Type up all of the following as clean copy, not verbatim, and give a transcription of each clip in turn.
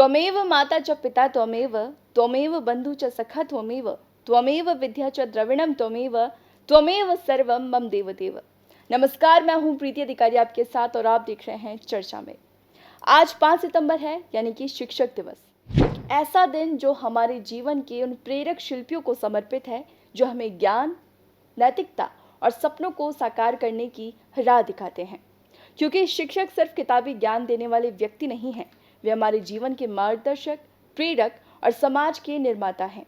त्वमेव माता च पिता त्वमेव, त्वमेव बंधु च सखा त्वमेव, त्वमेव विद्या च द्रविणम त्वमेव, त्वमेव सर्वम मम देव देव। नमस्कार, मैं हूं प्रीति अधिकारी आपके साथ और आप देख रहे हैं चर्चा में। आज 5 सितंबर है, यानी कि शिक्षक दिवस। एक ऐसा दिन जो हमारे जीवन के उन प्रेरक शिल्पियों को समर्पित है जो हमें ज्ञान, नैतिकता और सपनों को साकार करने की राह दिखाते हैं। क्योंकि शिक्षक सिर्फ किताबी ज्ञान देने वाले व्यक्ति नहीं हैं, वे हमारे जीवन के मार्गदर्शक, प्रेरक और समाज के निर्माता हैं।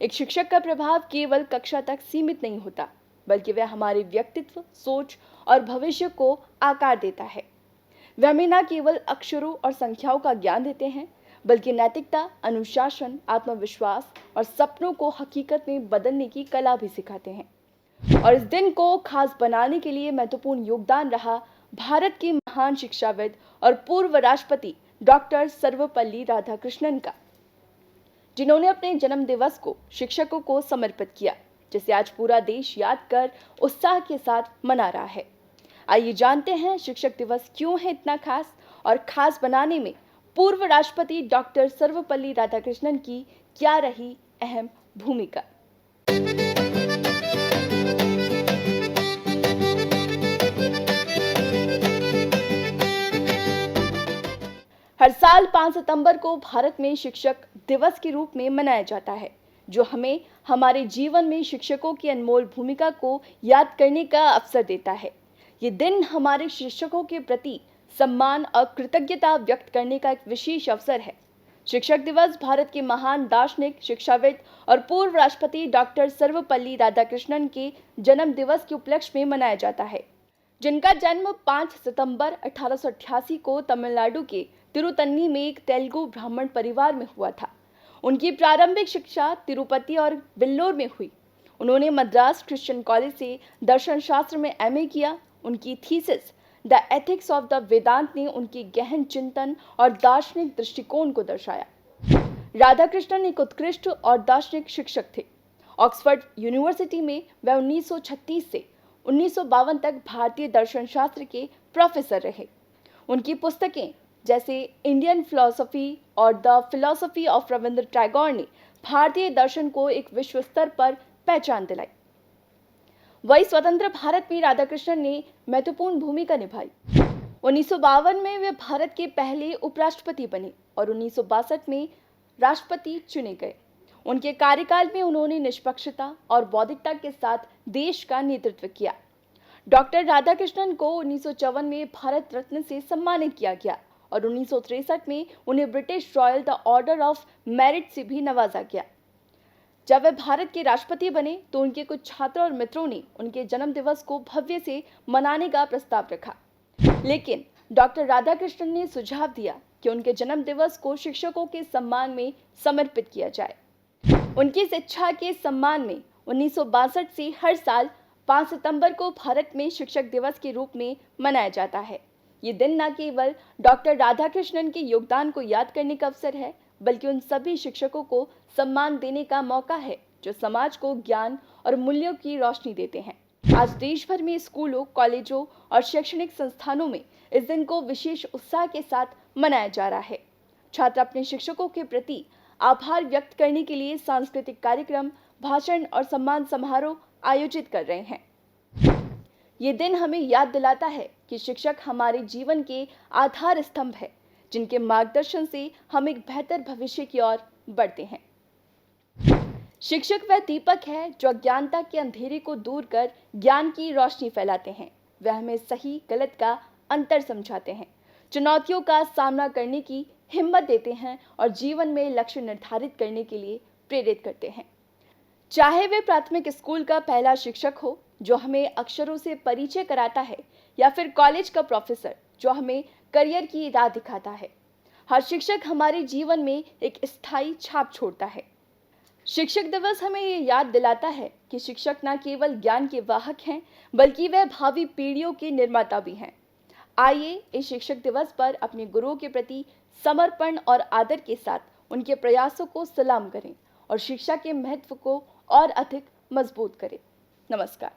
एक शिक्षक का प्रभाव केवल कक्षा तक सीमित नहीं होता, बल्कि वह हमारे व्यक्तित्व, सोच और भविष्य को आकार देता है। वे हमें न केवल अक्षरों और संख्याओं का ज्ञान देते हैं, बल्कि नैतिकता, अनुशासन, आत्मविश्वास और सपनों को हकीकत में बदलने की कला भी सिखाते हैं। और इस दिन को खास बनाने के लिए महत्वपूर्ण योगदान रहा भारत के महान शिक्षाविद और पूर्व राष्ट्रपति डॉक्टर सर्वपल्ली राधाकृष्णन का, जिन्होंने अपने जन्म दिवस को शिक्षकों को समर्पित किया, जिसे आज पूरा देश याद कर उत्साह के साथ मना रहा है। आइए जानते हैं शिक्षक दिवस क्यों है इतना खास और खास बनाने में पूर्व राष्ट्रपति डॉक्टर सर्वपल्ली राधाकृष्णन की क्या रही अहम भूमिका। हर साल 5 सितंबर को भारत में शिक्षक दिवस के रूप में मनाया जाता है, जो हमें हमारे जीवन में शिक्षकों की अनमोल भूमिका को याद करने का अवसर देता है। ये दिन हमारे शिक्षकों के प्रति सम्मान और कृतज्ञता व्यक्त करने का एक विशेष अवसर है। शिक्षक दिवस भारत के महान दार्शनिक, शिक्षाविद और पूर्व राष्ट्रपति डॉक्टर सर्वपल्ली राधाकृष्णन के जन्म दिवस के उपलक्ष्य में मनाया जाता है, जिनका जन्म 5 सितंबर 1888 को तमिलनाडु के तिरुतन्नी में एक तेलुगु ब्राह्मण परिवार में हुआ था। उनकी प्रारंभिक शिक्षा तिरुपति और वेल्लोर में हुई। उन्होंने मद्रास क्रिश्चियन कॉलेज से दर्शन शास्त्र में एमए किया। उनकी thesis the ethics of the Vedanta ने उनके गहन चिंतन और दार्शनिक दृष्टिकोण को दर्शाया। राधाकृष्णन एक उत्कृष्ट और दार्शनिक शिक्षक थे। ऑक्सफोर्ड यूनिवर्सिटी में वह 1936 से 1952 तक भारतीय दर्शन शास्त्र के प्रोफेसर रहे। उनकी पुस्तकें जैसे इंडियन फिलॉसफी और the philosophy of Ravindra Tagore ने भारतीय दर्शन को एक विश्व स्तर पर पहचान दिलाई। वही स्वतंत्र भारत में राधाकृष्णन ने महत्वपूर्ण भूमिका निभाई। 1952 में वे भारत के पहले उपराष्ट्रपति बने और 1962 में राष्ट्रपति चुने गए। उनके कार्यकाल में उन्होंने निष्पक्षता और बौद्धिकता के साथ देश का नेतृत्व किया। डॉक्टर राधाकृष्णन को 1954 में भारत रत्न से सम्मानित किया गया और 1963 में उन्हें British royal the order of merit से भी नवाजा गया। जब वे भारत के राष्ट्रपति बने तो उनके कुछ छात्रों और मित्रों ने उनके जन्म दिवस को भव्य से मनाने का प्रस्ताव रखा, लेकिन डॉक्टर राधाकृष्णन ने सुझाव दिया कि उनके जन्म दिवस को शिक्षकों के सम्मान में समर्पित किया जाए। उनकी इस इच्छा के सम्मान में 1962 से हर साल 5 सितंबर को भारत में शिक्षक दिवस के रूप में मनाया जाता है। ये दिन न केवल डॉक्टर राधाकृष्णन के योगदान को याद करने का अवसर है, बल्कि उन सभी शिक्षकों को सम्मान देने का मौका है जो समाज को ज्ञान और मूल्यों की रोशनी देते हैं। आज देश भर में स्कूलों, कॉलेजों और शैक्षणिक संस्थानों में इस दिन को विशेष उत्साह के साथ मनाया जा रहा है। छात्र अपने शिक्षकों के प्रति आभार व्यक्त करने के लिए सांस्कृतिक कार्यक्रम, भाषण और सम्मान समारोह आयोजित कर रहे हैं। ये दिन हमें याद दिलाता है कि शिक्षक हमारे जीवन के आधार स्तंभ है, जिनके मार्गदर्शन से हम एक बेहतर भविष्य की ओर बढ़ते हैं। शिक्षक वह दीपक है जो अज्ञानता के अंधेरे को दूर कर ज्ञान की रोशनी फैलाते हैं। वह हमें सही गलत का अंतर समझाते हैं, चुनौतियों का सामना करने की हिम्मत देते हैं और जीवन में लक्ष्य निर्धारित करने के लिए प्रेरित करते हैं। चाहे वे प्राथमिक स्कूल का पहला शिक्षक हो जो हमें अक्षरों से परिचय कराता है, या फिर कॉलेज का प्रोफेसर जो हमें करियर की राह दिखाता है, हर शिक्षक हमारे जीवन में एक स्थायी छाप छोड़ता है। शिक्षक दिवस हमें ये याद दिलाता है कि शिक्षक न केवल ज्ञान के वाहक हैं, बल्कि वह भावी पीढ़ियों के निर्माता भी हैं। आइए इस शिक्षक दिवस पर अपने गुरुओं के प्रति समर्पण और आदर के साथ उनके प्रयासों को सलाम करें और शिक्षा के महत्व को और अधिक मजबूत करें। नमस्कार।